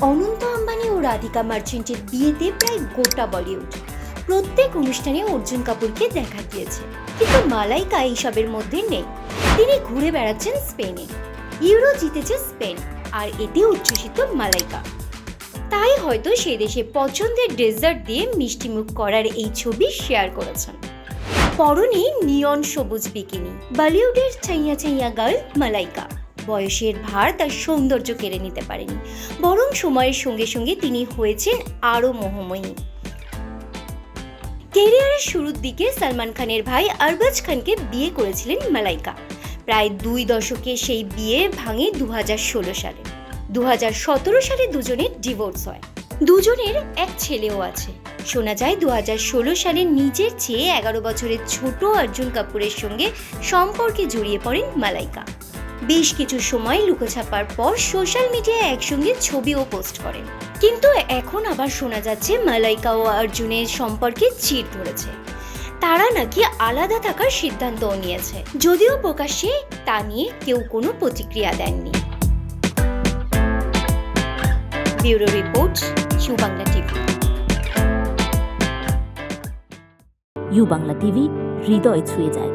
অনন্ত আম্বানি ও রাধিকা মার্চেন্টের বিয়েতে প্রায় গোটা বলিউড প্রত্যেক অনুষ্ঠানে অর্জুন কাপুরকে দেখা গিয়েছে, কিন্তু মালাইকা এইসবের মধ্যে নেই। তিনি ঘুরে বেড়াচ্ছেন স্পেনে। ইউরো জিতেছে স্পেন, আর এতে উচ্ছ্বসিত মালাইকা। তাই হয়তো সে দেশে পছন্দের ডেজার্ট দিয়ে মিষ্টিমুখ করার এই ছবি শেয়ার করেছেন। পরনে নিয়ন সবুজ বিকিনি, বলিউডের ছাইয়া ছাইয়া গার্ল মালাইকা। বয়সের ভার তার সৌন্দর্য কেড়ে নিতে পারেনি, বরং সময়ের সঙ্গে সঙ্গে তিনি হয়েছেন আরও মোহময়ী। ক্যারিয়ারের শুরুর দিকে সালমান খানের ভাই আরবাজ খানকে বিয়ে করেছিলেন মালাইকা। প্রায় 2 দশকে সেই বিয়ে ভাঙে 2016 সালে। 2017 সালে দুজনের ডিভোর্স হয়। দুজনের এক ছেলেও আছে। শোনা যায় 2016 সালে নিজের চেয়ে 11 বছরের ছোট অর্জুন কাপুরের সঙ্গে সম্পর্কে জড়িয়ে পড়েন মালাইকা। বেশ কিছু সময় লুকোছাপার পর সোশ্যাল মিডিয়ায় একসঙ্গে ছবিও পোস্ট করেন, কিন্তু এখন আবার শোনা যাচ্ছে মালাইকা ও অর্জুনের সম্পর্কে চিড় ধরেছে। তারা নাকি আলাদা থাকার সিদ্ধান্তও নিয়েছে, যদিও প্রকাশ্যে তা নিয়ে কেউ কোনো প্রতিক্রিয়া দেননি। Bureau report, U Bangla TV. U Bangla TV, হৃদয় ছুঁয়ে যায়।